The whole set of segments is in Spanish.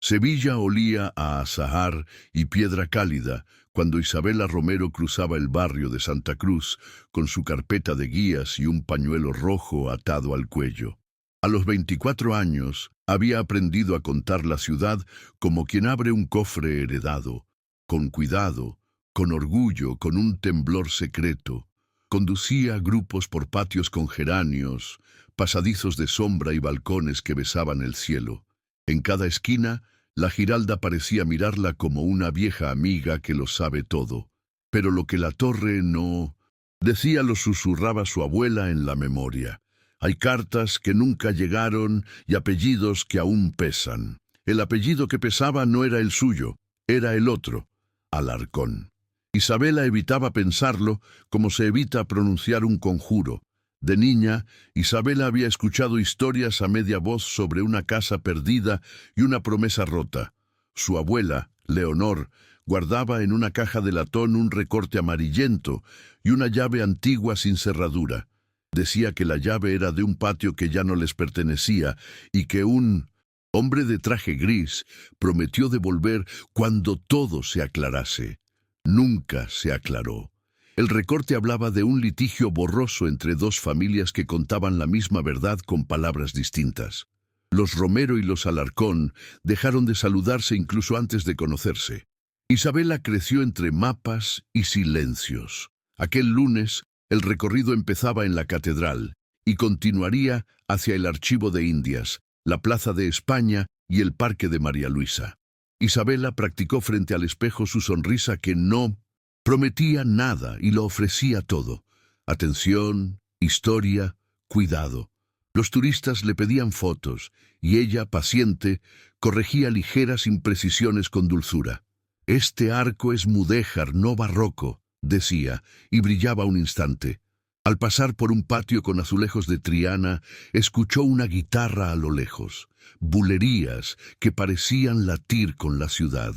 Sevilla olía a azahar y piedra cálida cuando Isabela Romero cruzaba el barrio de Santa Cruz con su carpeta de guías y un pañuelo rojo atado al cuello. A los 24 años había aprendido a contar la ciudad como quien abre un cofre heredado, con cuidado, con orgullo, con un temblor secreto. Conducía grupos por patios con geranios, pasadizos de sombra y balcones que besaban el cielo. En cada esquina, la Giralda parecía mirarla como una vieja amiga que lo sabe todo. Pero lo que la torre no decía lo susurraba su abuela en la memoria. Hay cartas que nunca llegaron y apellidos que aún pesan. El apellido que pesaba no era el suyo, era el otro, Alarcón. Isabela evitaba pensarlo como se evita pronunciar un conjuro. De niña, Isabela había escuchado historias a media voz sobre una casa perdida y una promesa rota. Su abuela, Leonor, guardaba en una caja de latón un recorte amarillento y una llave antigua sin cerradura. Decía que la llave era de un patio que ya no les pertenecía y que un hombre de traje gris prometió devolver cuando todo se aclarase. Nunca se aclaró. El recorte hablaba de un litigio borroso entre dos familias que contaban la misma verdad con palabras distintas. Los Romero y los Alarcón dejaron de saludarse incluso antes de conocerse. Isabela creció entre mapas y silencios. Aquel lunes, el recorrido empezaba en la catedral y continuaría hacia el Archivo de Indias, la Plaza de España y el Parque de María Luisa. Isabela practicó frente al espejo su sonrisa que no prometía nada y lo ofrecía todo. Atención, historia, cuidado. Los turistas le pedían fotos y ella, paciente, corregía ligeras imprecisiones con dulzura. Este arco es mudéjar, no barroco, decía, y brillaba un instante. Al pasar por un patio con azulejos de Triana, escuchó una guitarra a lo lejos, bulerías que parecían latir con la ciudad.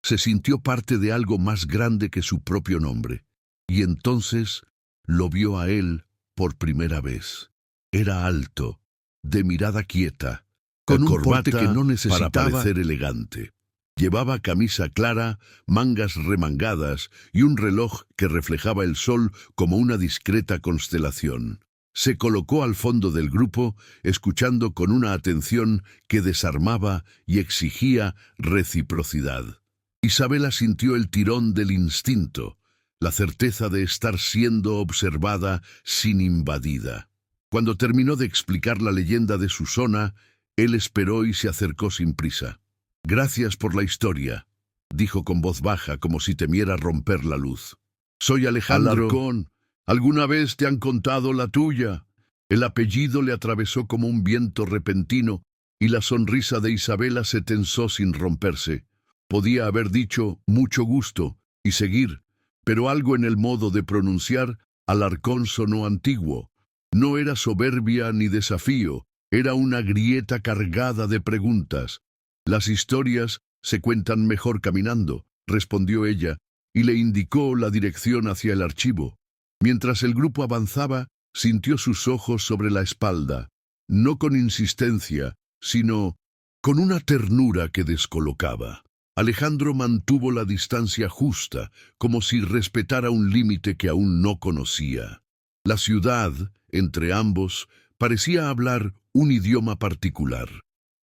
Se sintió parte de algo más grande que su propio nombre, y entonces lo vio a él por primera vez. Era alto, de mirada quieta, con un porte que no necesitaba para parecer elegante. Llevaba camisa clara, mangas remangadas y un reloj que reflejaba el sol como una discreta constelación. Se colocó al fondo del grupo, escuchando con una atención que desarmaba y exigía reciprocidad. Isabela sintió el tirón del instinto, la certeza de estar siendo observada sin invadida. Cuando terminó de explicar la leyenda de su zona, él esperó y se acercó sin prisa. «Gracias por la historia», dijo con voz baja como si temiera romper la luz. «Soy Alejandro Alarcón. ¿Alguna vez te han contado la tuya?» El apellido le atravesó como un viento repentino y la sonrisa de Isabela se tensó sin romperse. Podía haber dicho «mucho gusto» y seguir, pero algo en el modo de pronunciar Alarcón sonó antiguo. No era soberbia ni desafío, era una grieta cargada de preguntas. «Las historias se cuentan mejor caminando», respondió ella, y le indicó la dirección hacia el archivo. Mientras el grupo avanzaba, sintió sus ojos sobre la espalda, no con insistencia, sino con una ternura que descolocaba. Alejandro mantuvo la distancia justa, como si respetara un límite que aún no conocía. La ciudad, entre ambos, parecía hablar un idioma particular.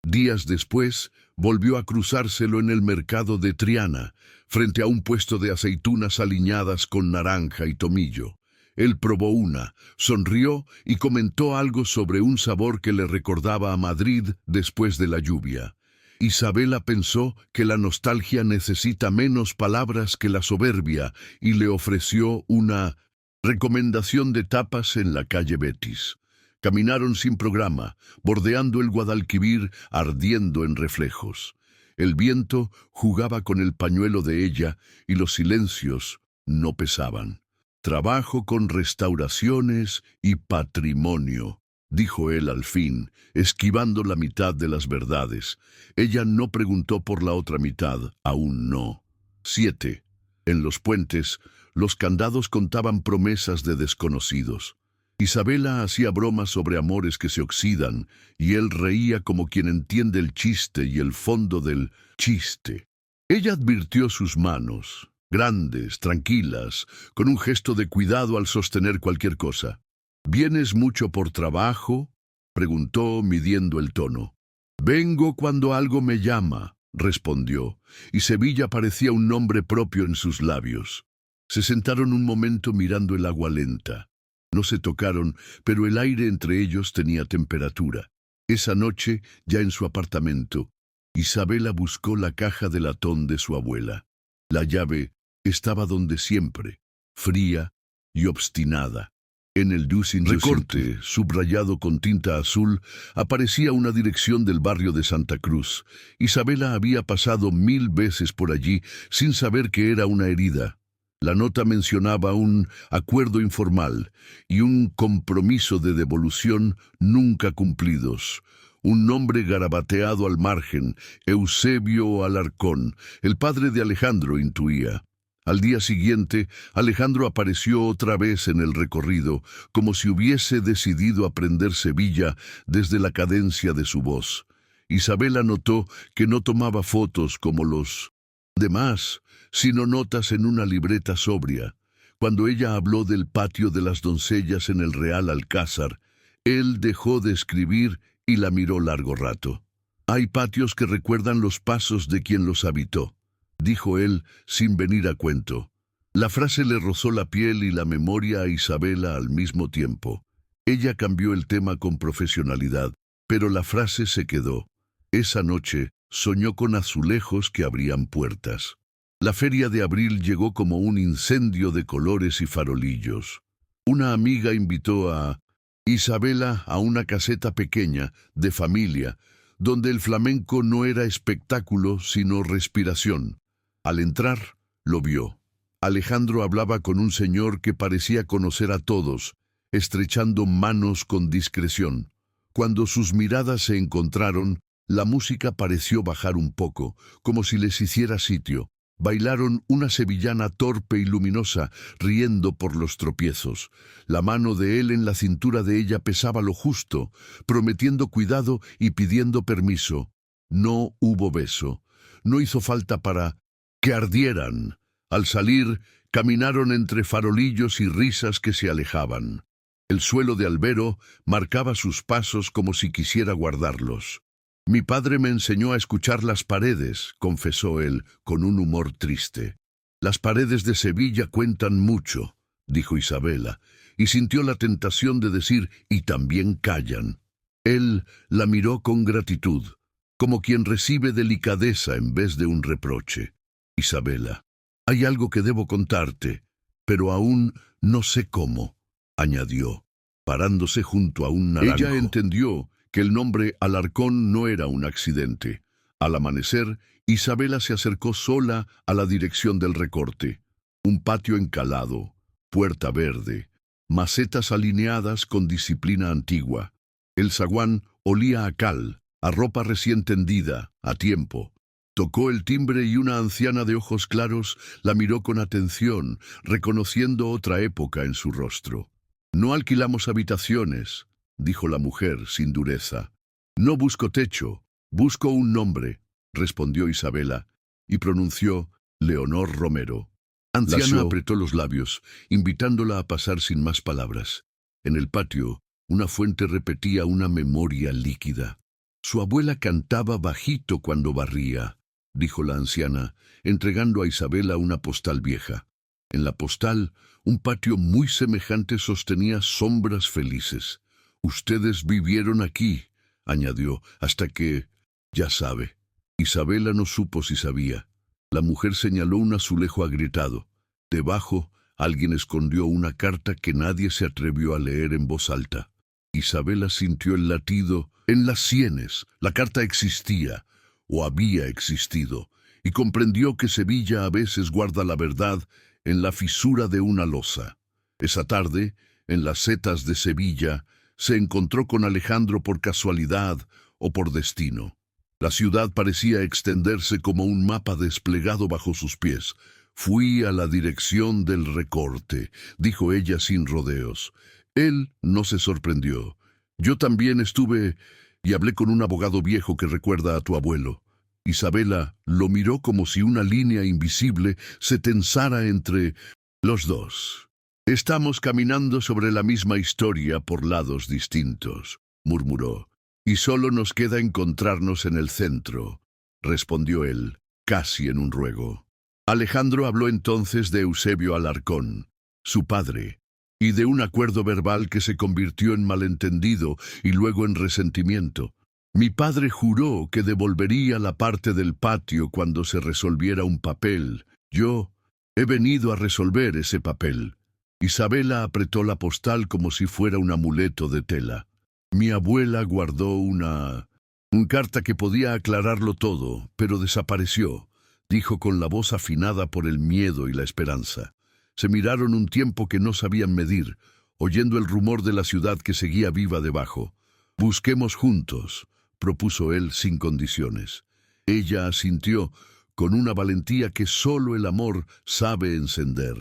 Días después, volvió a cruzárselo en el mercado de Triana, frente a un puesto de aceitunas aliñadas con naranja y tomillo. Él probó una, sonrió y comentó algo sobre un sabor que le recordaba a Madrid después de la lluvia. Isabela pensó que la nostalgia necesita menos palabras que la soberbia y le ofreció una recomendación de tapas en la calle Betis. Caminaron sin programa, bordeando el Guadalquivir ardiendo en reflejos. El viento jugaba con el pañuelo de ella y los silencios no pesaban. «Trabajo con restauraciones y patrimonio», dijo él al fin, esquivando la mitad de las verdades. Ella no preguntó por la otra mitad, aún no. 7. En los puentes, los candados contaban promesas de desconocidos. Isabela hacía bromas sobre amores que se oxidan, y él reía como quien entiende el chiste y el fondo del chiste. Ella advirtió sus manos, grandes, tranquilas, con un gesto de cuidado al sostener cualquier cosa. ¿Vienes mucho por trabajo?, preguntó, midiendo el tono. Vengo cuando algo me llama, respondió, y Sevilla parecía un nombre propio en sus labios. Se sentaron un momento mirando el agua lenta. No se tocaron, pero el aire entre ellos tenía temperatura. Esa noche, ya en su apartamento, Isabela buscó la caja de latón de su abuela. La llave estaba donde siempre, fría y obstinada. En el recorte, subrayado con tinta azul, aparecía una dirección del barrio de Santa Cruz. Isabela había pasado 1000 veces por allí sin saber que era una herida. La nota mencionaba un acuerdo informal y un compromiso de devolución nunca cumplidos. Un nombre garabateado al margen, Eusebio Alarcón, el padre de Alejandro, intuía. Al día siguiente, Alejandro apareció otra vez en el recorrido, como si hubiese decidido aprender Sevilla desde la cadencia de su voz. Isabela notó que no tomaba fotos como los demás, sino notas en una libreta sobria. Cuando ella habló del patio de las doncellas en el Real Alcázar, él dejó de escribir y la miró largo rato. Hay patios que recuerdan los pasos de quien los habitó, dijo él sin venir a cuento. La frase le rozó la piel y la memoria a Isabela al mismo tiempo. Ella cambió el tema con profesionalidad, pero la frase se quedó. Esa noche soñó con azulejos que abrían puertas. La feria de abril llegó como un incendio de colores y farolillos. Una amiga invitó a Isabela a una caseta pequeña, de familia, donde el flamenco no era espectáculo sino respiración. Al entrar, lo vio. Alejandro hablaba con un señor que parecía conocer a todos, estrechando manos con discreción. Cuando sus miradas se encontraron, la música pareció bajar un poco, como si les hiciera sitio. Bailaron una sevillana torpe y luminosa, riendo por los tropiezos. La mano de él en la cintura de ella pesaba lo justo, prometiendo cuidado y pidiendo permiso. No hubo beso. No hizo falta para que ardieran. Al salir, caminaron entre farolillos y risas que se alejaban. El suelo de albero marcaba sus pasos como si quisiera guardarlos. Mi padre me enseñó a escuchar las paredes, confesó él, con un humor triste. Las paredes de Sevilla cuentan mucho, dijo Isabela, y sintió la tentación de decir, y también callan. Él la miró con gratitud, como quien recibe delicadeza en vez de un reproche. Isabela, hay algo que debo contarte, pero aún no sé cómo, añadió, parándose junto a un naranjo. Ella entendió que el nombre Alarcón no era un accidente. Al amanecer, Isabela se acercó sola a la dirección del recorte. Un patio encalado, puerta verde, macetas alineadas con disciplina antigua. El zaguán olía a cal, a ropa recién tendida, a tiempo. Tocó el timbre y una anciana de ojos claros la miró con atención, reconociendo otra época en su rostro. No alquilamos habitaciones, dijo la mujer sin dureza. No busco techo, busco un nombre, respondió Isabela, y pronunció Leonor Romero. Anciana apretó los labios, invitándola a pasar sin más palabras. En el patio, una fuente repetía una memoria líquida. Su abuela cantaba bajito cuando barría, dijo la anciana, entregando a Isabela una postal vieja. En la postal, un patio muy semejante sostenía sombras felices. Ustedes vivieron aquí, añadió, hasta que, ya sabe. Isabela no supo si sabía. La mujer señaló un azulejo agrietado. Debajo, alguien escondió una carta que nadie se atrevió a leer en voz alta. Isabela sintió el latido en las sienes. La carta existía, o había existido, y comprendió que Sevilla a veces guarda la verdad en la fisura de una losa. Esa tarde, en las setas de Sevilla, se encontró con Alejandro por casualidad o por destino. La ciudad parecía extenderse como un mapa desplegado bajo sus pies. Fui a la dirección del recorte, dijo ella sin rodeos. Él no se sorprendió. Yo también estuve y hablé con un abogado viejo que recuerda a tu abuelo. Isabela lo miró como si una línea invisible se tensara entre los dos. Estamos caminando sobre la misma historia por lados distintos, murmuró, y solo nos queda encontrarnos en el centro, respondió él, casi en un ruego. Alejandro habló entonces de Eusebio Alarcón, su padre, y de un acuerdo verbal que se convirtió en malentendido y luego en resentimiento. Mi padre juró que devolvería la parte del patio cuando se resolviera un papel. Yo he venido a resolver ese papel. Isabela apretó la postal como si fuera un amuleto de tela. Mi abuela guardó una carta que podía aclararlo todo, pero desapareció, dijo con la voz afinada por el miedo y la esperanza. Se miraron un tiempo que no sabían medir, oyendo el rumor de la ciudad que seguía viva debajo. Busquemos juntos, propuso él sin condiciones. Ella asintió, con una valentía que solo el amor sabe encender.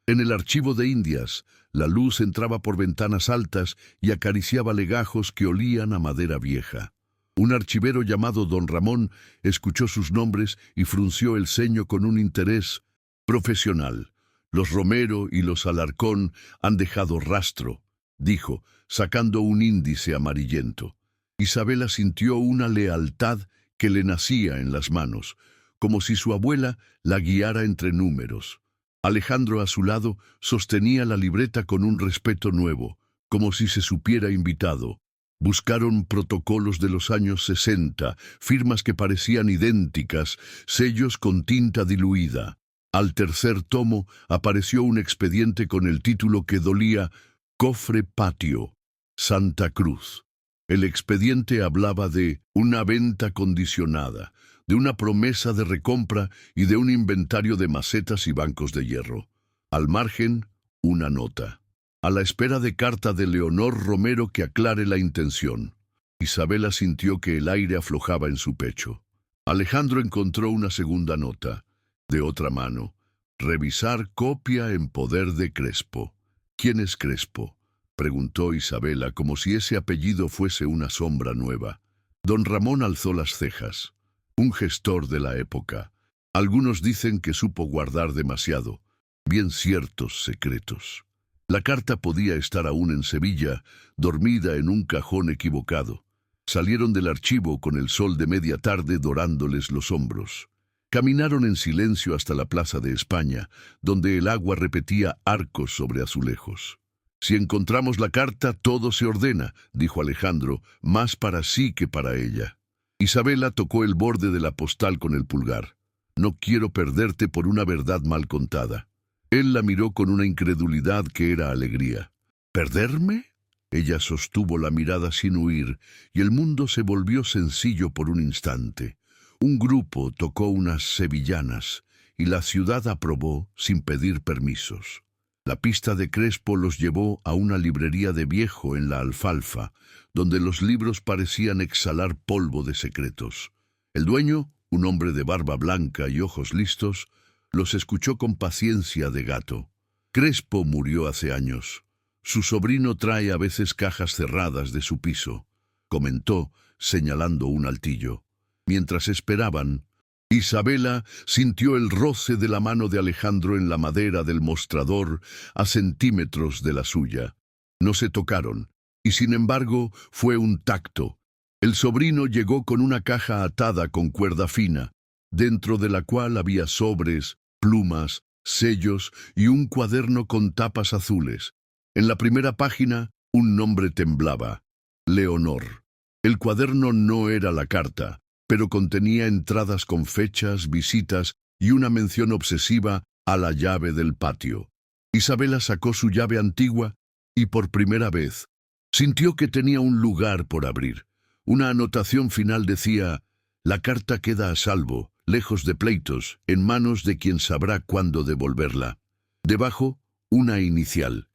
En el archivo de Indias, la luz entraba por ventanas altas y acariciaba legajos que olían a madera vieja. Un archivero llamado don Ramón escuchó sus nombres y frunció el ceño con un interés profesional. Los Romero y los Alarcón han dejado rastro, dijo, sacando un índice amarillento. Isabela sintió una lealtad que le nacía en las manos, como si su abuela la guiara entre números. Alejandro a su lado sostenía la libreta con un respeto nuevo, como si se supiera invitado. Buscaron protocolos de los años 60, firmas que parecían idénticas, sellos con tinta diluida. Al tercer tomo apareció un expediente con el título que dolía Cofre Patio, Santa Cruz. El expediente hablaba de una venta condicionada, de una promesa de recompra y de un inventario de macetas y bancos de hierro. Al margen, una nota. A la espera de carta de Leonor Romero que aclare la intención. Isabela sintió que el aire aflojaba en su pecho. Alejandro encontró una segunda nota, de otra mano. Revisar copia en poder de Crespo. ¿Quién es Crespo?, preguntó Isabela, como si ese apellido fuese una sombra nueva. Don Ramón alzó las cejas. Un gestor de la época. Algunos dicen que supo guardar demasiado, bien ciertos secretos. La carta podía estar aún en Sevilla, dormida en un cajón equivocado. Salieron del archivo con el sol de media tarde dorándoles los hombros. Caminaron en silencio hasta la Plaza de España, donde el agua repetía arcos sobre azulejos. Si encontramos la carta, todo se ordena, dijo Alejandro, más para sí que para ella. Isabela tocó el borde de la postal con el pulgar. No quiero perderte por una verdad mal contada. Él la miró con una incredulidad que era alegría. ¿Perderme? Ella sostuvo la mirada sin huir, y el mundo se volvió sencillo por un instante. Un grupo tocó unas sevillanas, y la ciudad aprobó sin pedir permisos. La pista de Crespo los llevó a una librería de viejo en la Alfalfa, donde los libros parecían exhalar polvo de secretos. El dueño, un hombre de barba blanca y ojos listos, los escuchó con paciencia de gato. Crespo murió hace años. Su sobrino trae a veces cajas cerradas de su piso, comentó, señalando un altillo. Mientras esperaban, Isabela sintió el roce de la mano de Alejandro en la madera del mostrador a centímetros de la suya. No se tocaron, y sin embargo fue un tacto. El sobrino llegó con una caja atada con cuerda fina, dentro de la cual había sobres, plumas, sellos y un cuaderno con tapas azules. En la primera página, un nombre temblaba: Leonor. El cuaderno no era la carta, pero contenía entradas con fechas, visitas y una mención obsesiva a la llave del patio. Isabela sacó su llave antigua y por primera vez sintió que tenía un lugar por abrir. Una anotación final decía: la carta queda a salvo, lejos de pleitos, en manos de quien sabrá cuándo devolverla. Debajo, una inicial.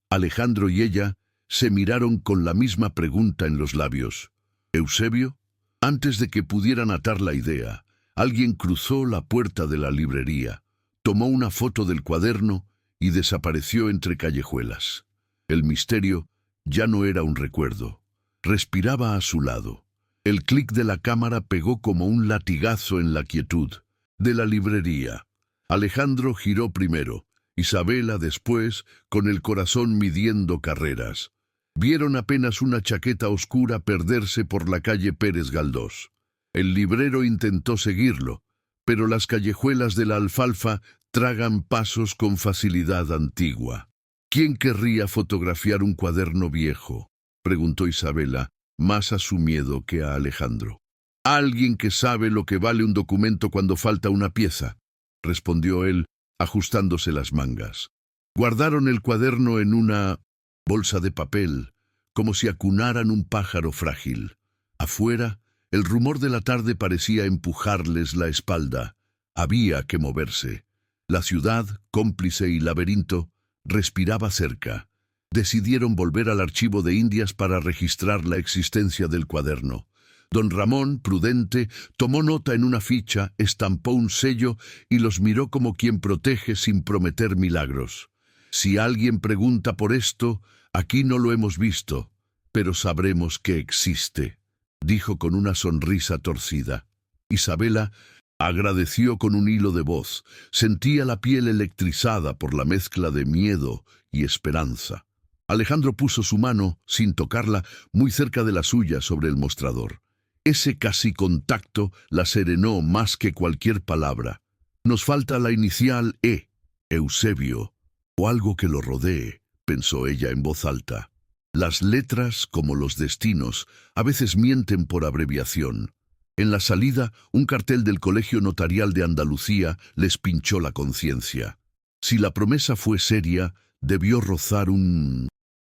Alejandro y ella se miraron con la misma pregunta en los labios. ¿Eusebio? Antes de que pudieran atar la idea, alguien cruzó la puerta de la librería, tomó una foto del cuaderno y desapareció entre callejuelas. El misterio ya no era un recuerdo. Respiraba a su lado. El clic de la cámara pegó como un latigazo en la quietud. De la librería. Alejandro giró primero, Isabela después, con el corazón midiendo carreras. Vieron apenas una chaqueta oscura perderse por la calle Pérez Galdós. El librero intentó seguirlo, pero las callejuelas de la alfalfa tragan pasos con facilidad antigua. ¿Quién querría fotografiar un cuaderno viejo?, preguntó Isabela, más a su miedo que a Alejandro. «Alguien que sabe lo que vale un documento cuando falta una pieza», respondió él, ajustándose las mangas. Guardaron el cuaderno en una bolsa de papel, como si acunaran un pájaro frágil. Afuera, el rumor de la tarde parecía empujarles la espalda. Había que moverse. La ciudad, cómplice y laberinto, respiraba cerca. Decidieron volver al archivo de Indias para registrar la existencia del cuaderno. Don Ramón, prudente, tomó nota en una ficha, estampó un sello y los miró como quien protege sin prometer milagros. «Si alguien pregunta por esto, aquí no lo hemos visto, pero sabremos que existe», dijo con una sonrisa torcida. Isabela agradeció con un hilo de voz. Sentía la piel electrizada por la mezcla de miedo y esperanza. Alejandro puso su mano, sin tocarla, muy cerca de la suya sobre el mostrador. Ese casi contacto la serenó más que cualquier palabra. «Nos falta la inicial E, Eusebio, o algo que lo rodee», pensó ella en voz alta. Las letras, como los destinos, a veces mienten por abreviación. En la salida, un cartel del Colegio Notarial de Andalucía les pinchó la conciencia. Si la promesa fue seria, debió rozar un...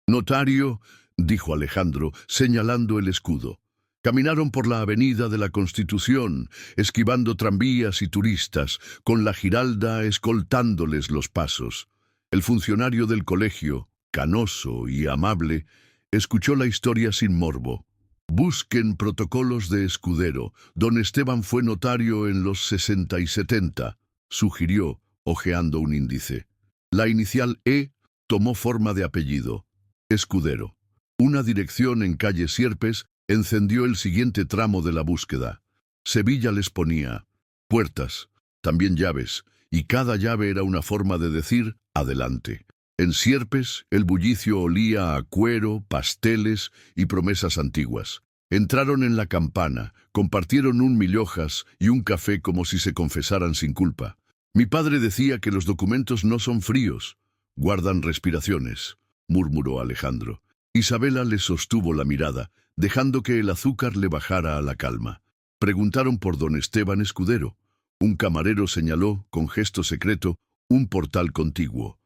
«Notario», dijo Alejandro, señalando el escudo. Caminaron por la avenida de la Constitución, esquivando tranvías y turistas, con la Giralda escoltándoles los pasos. El funcionario del colegio, canoso y amable, escuchó la historia sin morbo. «Busquen protocolos de escudero. Don Esteban fue notario en los 60 y 70», sugirió, hojeando un índice. La inicial E tomó forma de apellido. Escudero. Una dirección en calle Sierpes encendió el siguiente tramo de la búsqueda. Sevilla les ponía puertas, también llaves, y cada llave era una forma de decir «adelante». En Sierpes, el bullicio olía a cuero, pasteles y promesas antiguas. Entraron en la campana, compartieron un milhojas y un café como si se confesaran sin culpa. «Mi padre decía que los documentos no son fríos, guardan respiraciones», murmuró Alejandro. Isabela le sostuvo la mirada, dejando que el azúcar le bajara a la calma. Preguntaron por don Esteban Escudero. Un camarero señaló, con gesto secreto, un portal contiguo.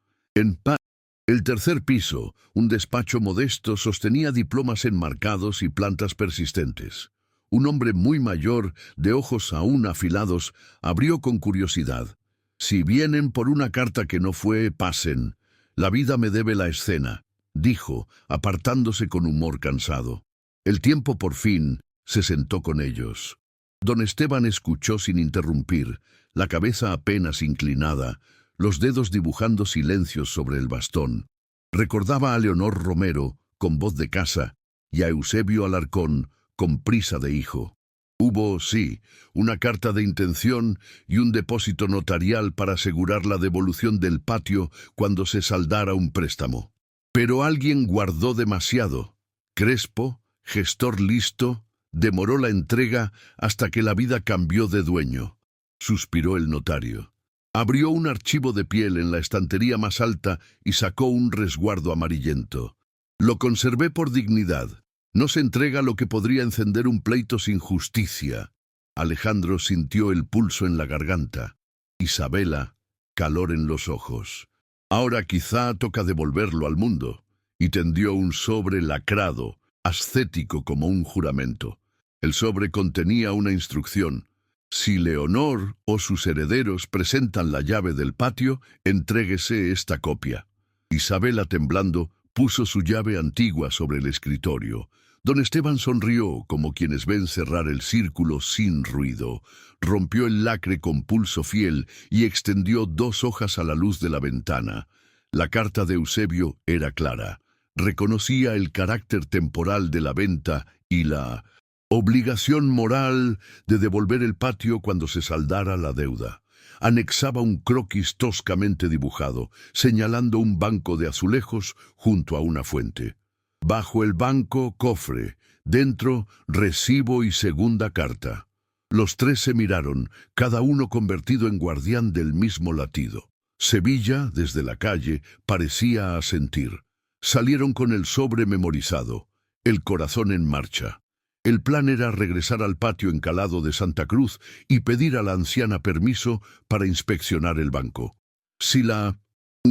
El tercer piso, un despacho modesto, sostenía diplomas enmarcados y plantas persistentes. Un hombre muy mayor, de ojos aún afilados, abrió con curiosidad. «Si vienen por una carta que no fue, pasen. La vida me debe la escena», dijo, apartándose con humor cansado. El tiempo por fin se sentó con ellos. Don Esteban escuchó sin interrumpir, la cabeza apenas inclinada, los dedos dibujando silencios sobre el bastón. Recordaba a Leonor Romero, con voz de casa, y a Eusebio Alarcón, con prisa de hijo. Hubo, sí, una carta de intención y un depósito notarial para asegurar la devolución del patio cuando se saldara un préstamo. Pero alguien guardó demasiado. Crespo, gestor listo, demoró la entrega hasta que la vida cambió de dueño. Suspiró el notario. Abrió un archivo de piel en la estantería más alta y sacó un resguardo amarillento. «Lo conservé por dignidad. No se entrega lo que podría encender un pleito sin justicia». Alejandro sintió el pulso en la garganta. Isabela, calor en los ojos. «Ahora quizá toca devolverlo al mundo». Y tendió un sobre lacrado, ascético como un juramento. El sobre contenía una instrucción. «Si Leonor o sus herederos presentan la llave del patio, entréguese esta copia». Isabela, temblando, puso su llave antigua sobre el escritorio. Don Esteban sonrió, como quienes ven cerrar el círculo sin ruido. Rompió el lacre con pulso fiel y extendió 2 hojas a la luz de la ventana. La carta de Eusebio era clara. Reconocía el carácter temporal de la venta y la obligación moral de devolver el patio cuando se saldara la deuda. Anexaba un croquis toscamente dibujado, señalando un banco de azulejos junto a una fuente. Bajo el banco, cofre. Dentro, recibo y segunda carta. Los tres se miraron, cada uno convertido en guardián del mismo latido. Sevilla, desde la calle, parecía asentir. Salieron con el sobre memorizado, el corazón en marcha. El plan era regresar al patio encalado de Santa Cruz y pedir a la anciana permiso para inspeccionar el banco. Si la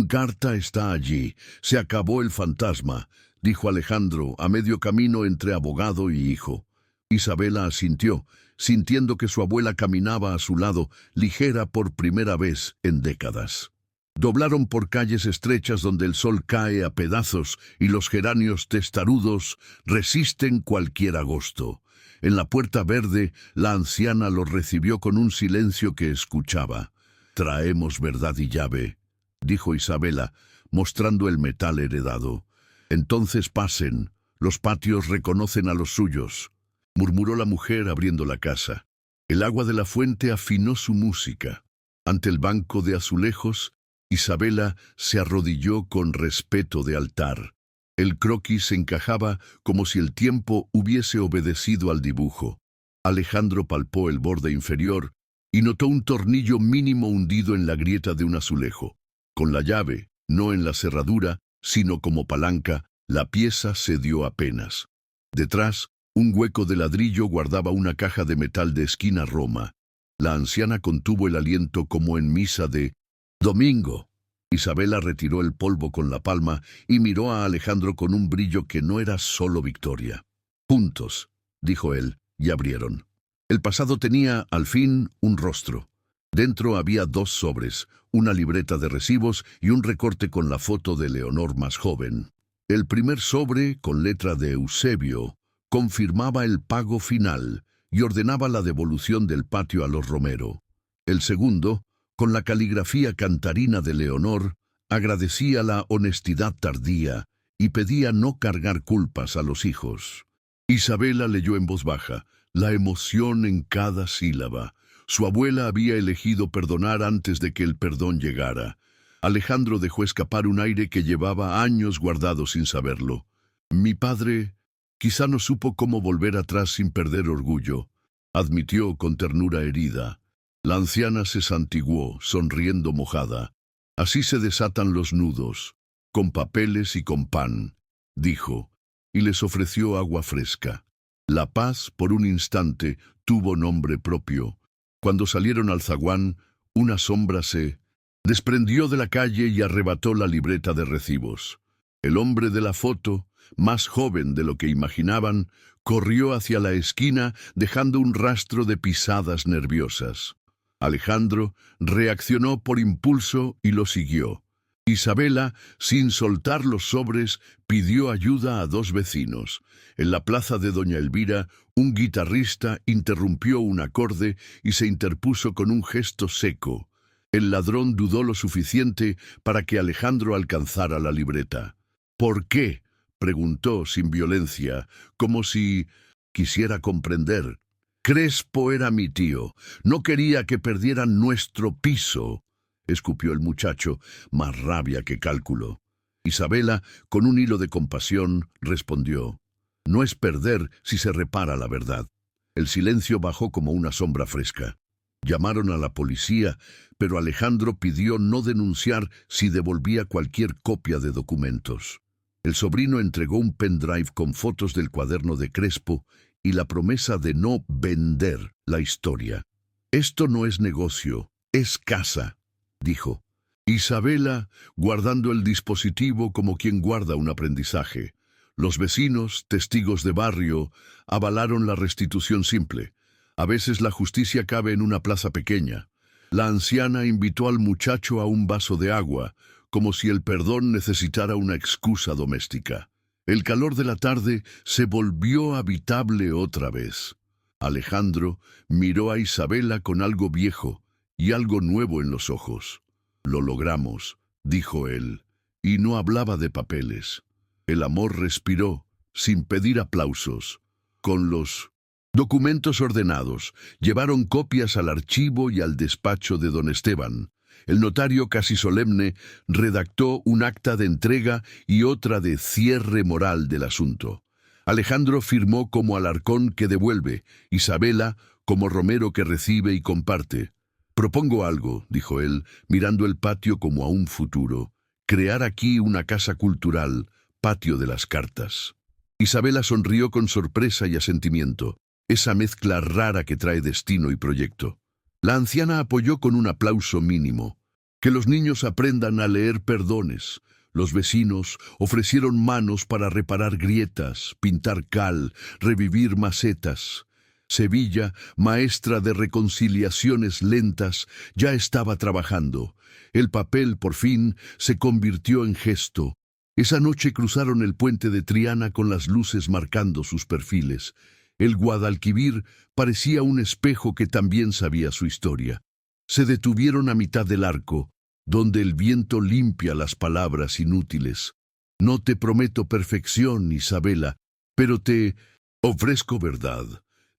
carta está allí, se acabó el fantasma, dijo Alejandro, a medio camino entre abogado y hijo. Isabela asintió, sintiendo que su abuela caminaba a su lado, ligera por primera vez en décadas. Doblaron por calles estrechas donde el sol cae a pedazos y los geranios testarudos resisten cualquier agosto. En la puerta verde, la anciana los recibió con un silencio que escuchaba. «Traemos verdad y llave», dijo Isabela, mostrando el metal heredado. «Entonces pasen, los patios reconocen a los suyos», murmuró la mujer abriendo la casa. El agua de la fuente afinó su música. Ante el banco de azulejos, Isabela se arrodilló con respeto de altar. El croquis encajaba como si el tiempo hubiese obedecido al dibujo. Alejandro palpó el borde inferior y notó un tornillo mínimo hundido en la grieta de un azulejo. Con la llave, no en la cerradura, sino como palanca, la pieza cedió apenas. Detrás, un hueco de ladrillo guardaba una caja de metal de esquina Roma. La anciana contuvo el aliento como en misa de domingo. Isabela retiró el polvo con la palma y miró a Alejandro con un brillo que no era solo victoria. «Juntos», dijo él, y abrieron. El pasado tenía, al fin, un rostro. Dentro había 2 sobres, una libreta de recibos y un recorte con la foto de Leonor más joven. El primer sobre, con letra de Eusebio, confirmaba el pago final y ordenaba la devolución del patio a los Romero. El segundo, con la caligrafía cantarina de Leonor, agradecía la honestidad tardía y pedía no cargar culpas a los hijos. Isabela leyó en voz baja, la emoción en cada sílaba. Su abuela había elegido perdonar antes de que el perdón llegara. Alejandro dejó escapar un aire que llevaba años guardado sin saberlo. «Mi padre quizá no supo cómo volver atrás sin perder orgullo», admitió con ternura herida. La anciana se santiguó, sonriendo mojada. «Así se desatan los nudos, con papeles y con pan», dijo, y les ofreció agua fresca. La paz, por un instante, tuvo nombre propio. Cuando salieron al zaguán, una sombra se desprendió de la calle y arrebató la libreta de recibos. El hombre de la foto, más joven de lo que imaginaban, corrió hacia la esquina dejando un rastro de pisadas nerviosas. Alejandro reaccionó por impulso y lo siguió. Isabela, sin soltar los sobres, pidió ayuda a 2 vecinos. En la plaza de Doña Elvira, un guitarrista interrumpió un acorde y se interpuso con un gesto seco. El ladrón dudó lo suficiente para que Alejandro alcanzara la libreta. «¿Por qué?», preguntó sin violencia, como si quisiera comprender. «Crespo era mi tío. No quería que perdieran nuestro piso», escupió el muchacho, más rabia que cálculo. Isabela, con un hilo de compasión, respondió: «No es perder si se repara la verdad». El silencio bajó como una sombra fresca. Llamaron a la policía, pero Alejandro pidió no denunciar si devolvía cualquier copia de documentos. El sobrino entregó un pendrive con fotos del cuaderno de Crespo y la promesa de no vender la historia. «Esto no es negocio, es casa», dijo. Isabela, guardando el dispositivo como quien guarda un aprendizaje. Los vecinos, testigos de barrio, avalaron la restitución simple. A veces la justicia cabe en una plaza pequeña. La anciana invitó al muchacho a un vaso de agua, como si el perdón necesitara una excusa doméstica. El calor de la tarde se volvió habitable otra vez. Alejandro miró a Isabela con algo viejo y algo nuevo en los ojos. «Lo logramos», dijo él, y no hablaba de papeles. El amor respiró, sin pedir aplausos. Con los documentos ordenados, llevaron copias al archivo y al despacho de don Esteban. El notario, casi solemne, redactó un acta de entrega y otra de cierre moral del asunto. Alejandro firmó como Alarcón que devuelve, Isabela como Romero que recibe y comparte. «Propongo algo», dijo él, mirando el patio como a un futuro. «Crear aquí una casa cultural, patio de las cartas». Isabela sonrió con sorpresa y asentimiento, esa mezcla rara que trae destino y proyecto. La anciana apoyó con un aplauso mínimo. «Que los niños aprendan a leer perdones». Los vecinos ofrecieron manos para reparar grietas, pintar cal, revivir macetas. Sevilla, maestra de reconciliaciones lentas, ya estaba trabajando. El papel, por fin, se convirtió en gesto. Esa noche cruzaron el puente de Triana con las luces marcando sus perfiles. El Guadalquivir parecía un espejo que también sabía su historia. Se detuvieron a mitad del arco, donde el viento limpia las palabras inútiles. «No te prometo perfección, Isabela, pero te ofrezco verdad»,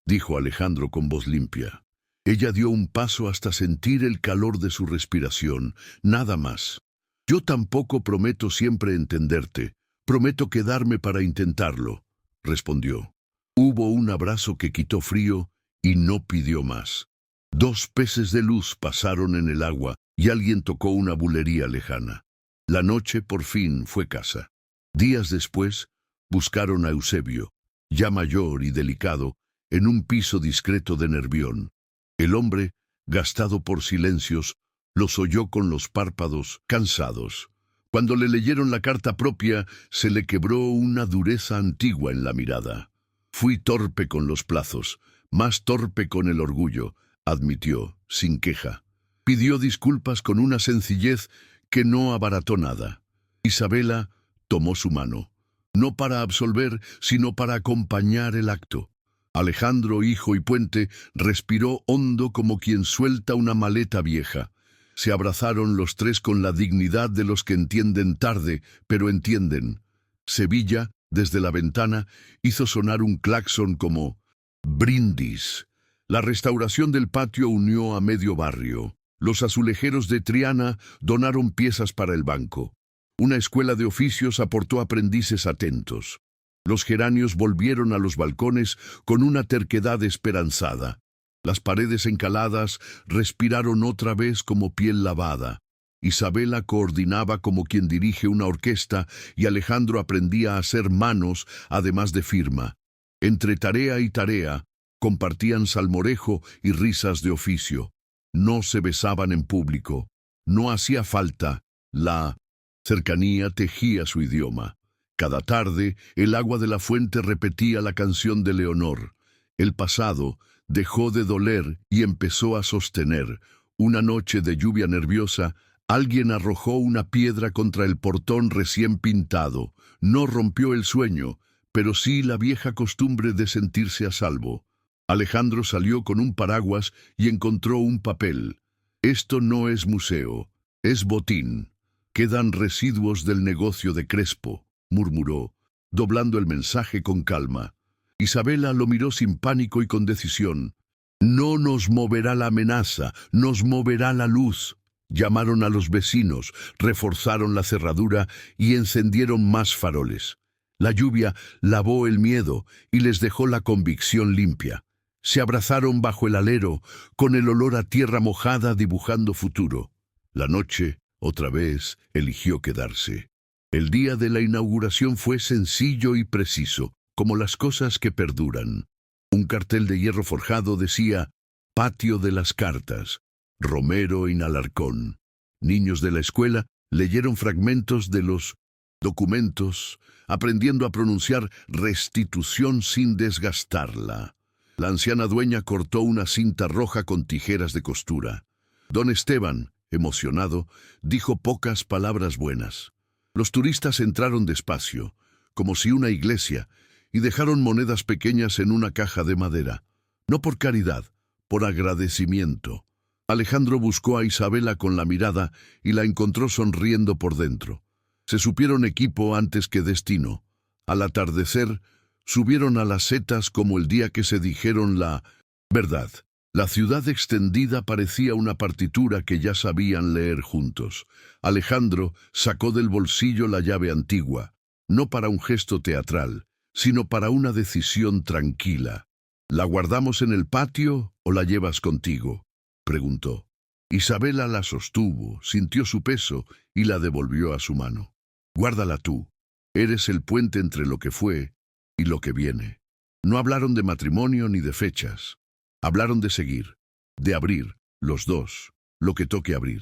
dijo Alejandro con voz limpia. Ella dio un paso hasta sentir el calor de su respiración, nada más. «Yo tampoco prometo siempre entenderte, prometo quedarme para intentarlo», respondió. Hubo un abrazo que quitó frío y no pidió más. 2 peces de luz pasaron en el agua y alguien tocó una bulería lejana. La noche por fin fue casa. Días después, buscaron a Eusebio, ya mayor y delicado, en un piso discreto de Nervión. El hombre, gastado por silencios, los oyó con los párpados cansados. Cuando le leyeron la carta propia, se le quebró una dureza antigua en la mirada. «Fui torpe con los plazos, más torpe con el orgullo», admitió, sin queja. Pidió disculpas con una sencillez que no abarató nada. Isabela tomó su mano, no para absolver, sino para acompañar el acto. Alejandro, hijo y puente, respiró hondo como quien suelta una maleta vieja. Se abrazaron los tres con la dignidad de los que entienden tarde, pero entienden. Sevilla, desde la ventana, hizo sonar un claxon como brindis. La restauración del patio unió a medio barrio. Los azulejeros de Triana donaron piezas para el banco. Una escuela de oficios aportó aprendices atentos. Los geranios volvieron a los balcones con una terquedad esperanzada. Las paredes encaladas respiraron otra vez como piel lavada. Isabela coordinaba como quien dirige una orquesta y Alejandro aprendía a hacer manos, además de firma. Entre tarea y tarea, compartían salmorejo y risas de oficio. No se besaban en público. No hacía falta. La cercanía tejía su idioma. Cada tarde, el agua de la fuente repetía la canción de Leonor. El pasado dejó de doler y empezó a sostener. Una noche de lluvia nerviosa, alguien arrojó una piedra contra el portón recién pintado. No rompió el sueño, pero sí la vieja costumbre de sentirse a salvo. Alejandro salió con un paraguas y encontró un papel. «Esto no es museo, es botín. Quedan residuos del negocio de Crespo», murmuró, doblando el mensaje con calma. Isabela lo miró sin pánico y con decisión. «No nos moverá la amenaza, nos moverá la luz». Llamaron a los vecinos, reforzaron la cerradura y encendieron más faroles. La lluvia lavó el miedo y les dejó la convicción limpia. Se abrazaron bajo el alero, con el olor a tierra mojada dibujando futuro. La noche, otra vez, eligió quedarse. El día de la inauguración fue sencillo y preciso, como las cosas que perduran. Un cartel de hierro forjado decía «Patio de las Cartas, Romero y Alarcón». Niños de la escuela leyeron fragmentos de los documentos, aprendiendo a pronunciar restitución sin desgastarla. La anciana dueña cortó una cinta roja con tijeras de costura. Don Esteban, emocionado, dijo pocas palabras buenas. Los turistas entraron despacio, como si una iglesia, y dejaron monedas pequeñas en una caja de madera. No por caridad, por agradecimiento. Alejandro buscó a Isabela con la mirada y la encontró sonriendo por dentro. Se supieron equipo antes que destino. Al atardecer, subieron a las setas como el día que se dijeron la verdad. La ciudad extendida parecía una partitura que ya sabían leer juntos. Alejandro sacó del bolsillo la llave antigua, no para un gesto teatral, sino para una decisión tranquila. ¿La guardamos en el patio o la llevas contigo?, preguntó. Isabela la sostuvo, sintió su peso y la devolvió a su mano. Guárdala tú. Eres el puente entre lo que fue y lo que viene. No hablaron de matrimonio ni de fechas. Hablaron de seguir, de abrir, los dos, lo que toque abrir.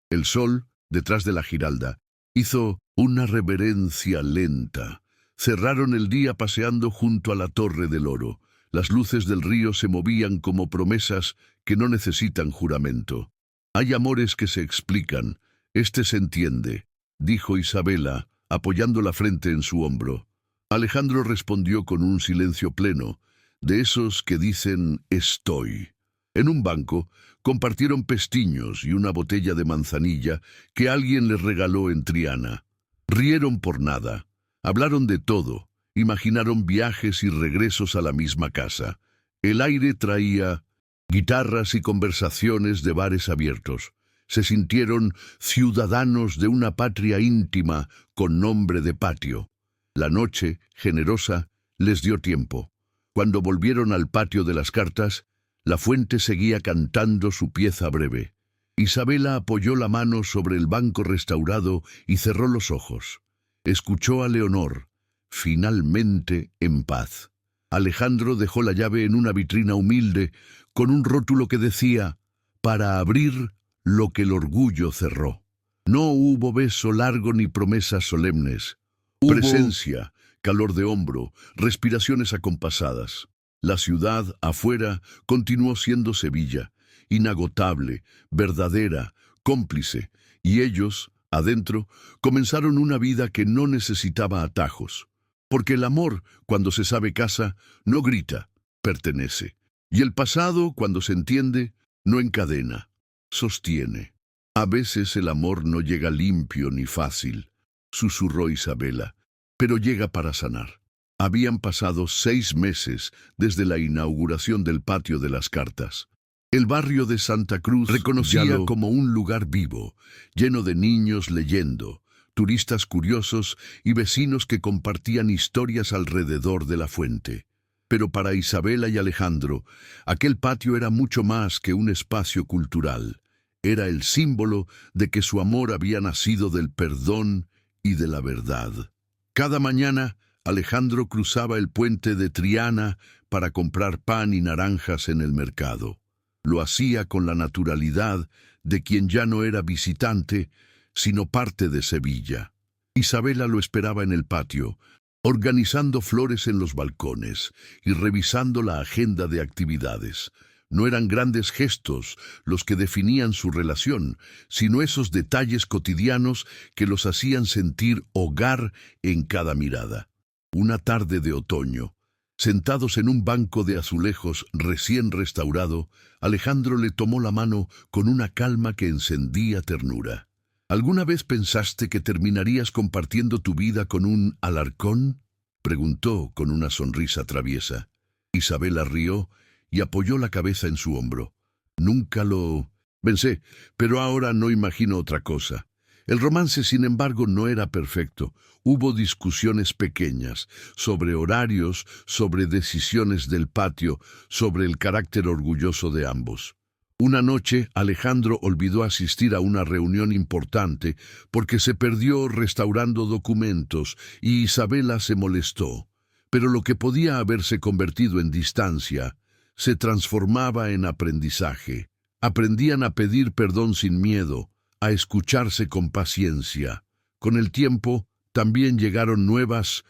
El sol, detrás de la Giralda, hizo una reverencia lenta. Cerraron el día paseando junto a la Torre del Oro. Las luces del río se movían como promesas que no necesitan juramento. Hay amores que se explican. Este se entiende, dijo Isabela, apoyando la frente en su hombro. Alejandro respondió con un silencio pleno, de esos que dicen «estoy». En un banco compartieron pestiños y una botella de manzanilla que alguien les regaló en Triana. Rieron por nada, hablaron de todo, imaginaron viajes y regresos a la misma casa. El aire traía guitarras y conversaciones de bares abiertos. Se sintieron ciudadanos de una patria íntima con nombre de patio. La noche, generosa, les dio tiempo. Cuando volvieron al patio de las cartas, la fuente seguía cantando su pieza breve. Isabela apoyó la mano sobre el banco restaurado y cerró los ojos. Escuchó a Leonor, finalmente en paz. Alejandro dejó la llave en una vitrina humilde con un rótulo que decía «Para abrir lo que el orgullo cerró». No hubo beso largo ni promesas solemnes. Presencia, calor de hombro, respiraciones acompasadas. La ciudad, afuera, continuó siendo Sevilla, inagotable, verdadera, cómplice, y ellos, adentro, comenzaron una vida que no necesitaba atajos. Porque el amor, cuando se sabe casa, no grita, pertenece. Y el pasado, cuando se entiende, no encadena, sostiene. A veces el amor no llega limpio ni fácil, susurró Isabela, pero llega para sanar. Habían pasado 6 meses desde la inauguración del patio de las cartas. El barrio de Santa Cruz reconocía como un lugar vivo, lleno de niños leyendo, turistas curiosos y vecinos que compartían historias alrededor de la fuente. Pero para Isabela y Alejandro, aquel patio era mucho más que un espacio cultural. Era el símbolo de que su amor había nacido del perdón y de la verdad. Cada mañana, Alejandro cruzaba el puente de Triana para comprar pan y naranjas en el mercado. Lo hacía con la naturalidad de quien ya no era visitante, sino parte de Sevilla. Isabela lo esperaba en el patio, organizando flores en los balcones y revisando la agenda de actividades. No eran grandes gestos los que definían su relación, sino esos detalles cotidianos que los hacían sentir hogar en cada mirada. Una tarde de otoño, sentados en un banco de azulejos recién restaurado, Alejandro le tomó la mano con una calma que encendía ternura. ¿Alguna vez pensaste que terminarías compartiendo tu vida con un Alarcón?, preguntó con una sonrisa traviesa. Isabela rió y apoyó la cabeza en su hombro. Nunca lo pensé, pero ahora no imagino otra cosa. El romance, sin embargo, no era perfecto. Hubo discusiones pequeñas, sobre horarios, sobre decisiones del patio, sobre el carácter orgulloso de ambos. Una noche, Alejandro olvidó asistir a una reunión importante porque se perdió restaurando documentos y Isabela se molestó. Pero lo que podía haberse convertido en distancia se transformaba en aprendizaje. Aprendían a pedir perdón sin miedo, a escucharse con paciencia. Con el tiempo, también llegaron nuevas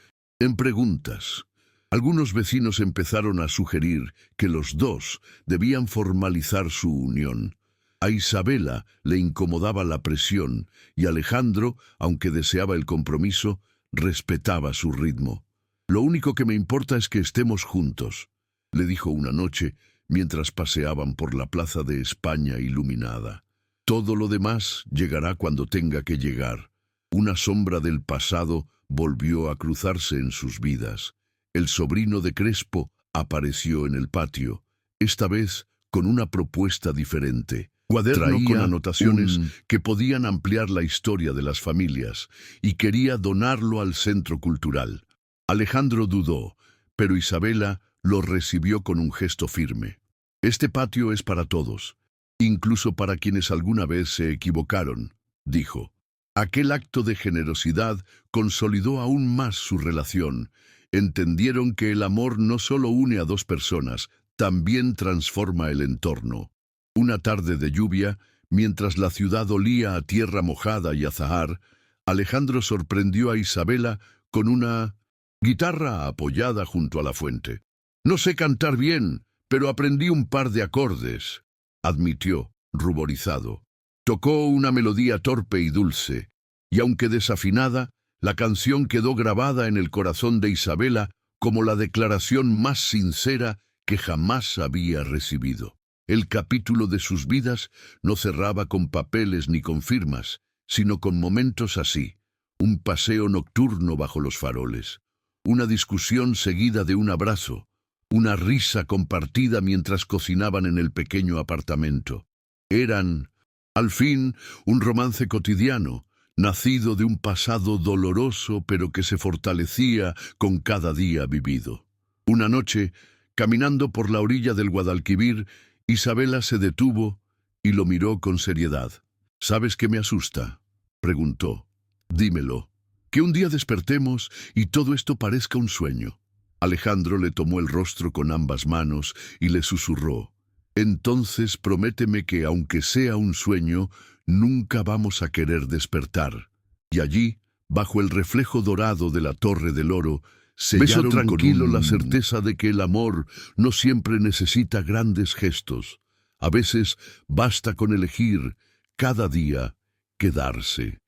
preguntas. Algunos vecinos empezaron a sugerir que los dos debían formalizar su unión. A Isabela le incomodaba la presión y Alejandro, aunque deseaba el compromiso, respetaba su ritmo. «Lo único que me importa es que estemos juntos», le dijo una noche mientras paseaban por la plaza de España iluminada. «Todo lo demás llegará cuando tenga que llegar». Una sombra del pasado volvió a cruzarse en sus vidas. El sobrino de Crespo apareció en el patio, esta vez con una propuesta diferente. Cuaderno con anotaciones que podían ampliar la historia de las familias, y quería donarlo al centro cultural. Alejandro dudó, pero Isabela lo recibió con un gesto firme. Este patio es para todos, incluso para quienes alguna vez se equivocaron, dijo. Aquel acto de generosidad consolidó aún más su relación. Entendieron que el amor no solo une a dos personas, también transforma el entorno. Una tarde de lluvia, mientras la ciudad olía a tierra mojada y azahar, Alejandro sorprendió a Isabela con una guitarra apoyada junto a la fuente. «No sé cantar bien, pero aprendí un par de acordes», admitió, ruborizado. Tocó una melodía torpe y dulce, y aunque desafinada, la canción quedó grabada en el corazón de Isabela como la declaración más sincera que jamás había recibido. El capítulo de sus vidas no cerraba con papeles ni con firmas, sino con momentos así: un paseo nocturno bajo los faroles, una discusión seguida de un abrazo, una risa compartida mientras cocinaban en el pequeño apartamento. Eran, al fin, un romance cotidiano, nacido de un pasado doloroso pero que se fortalecía con cada día vivido. Una noche, caminando por la orilla del Guadalquivir, Isabela se detuvo y lo miró con seriedad. «¿Sabes qué me asusta?», preguntó. «Dímelo. Que un día despertemos y todo esto parezca un sueño». Alejandro le tomó el rostro con ambas manos y le susurró: «Entonces prométeme que, aunque sea un sueño, nunca vamos a querer despertar». Y allí, bajo el reflejo dorado de la Torre del Oro, sellaron tranquilo la certeza de que el amor no siempre necesita grandes gestos. A veces basta con elegir, cada día, quedarse.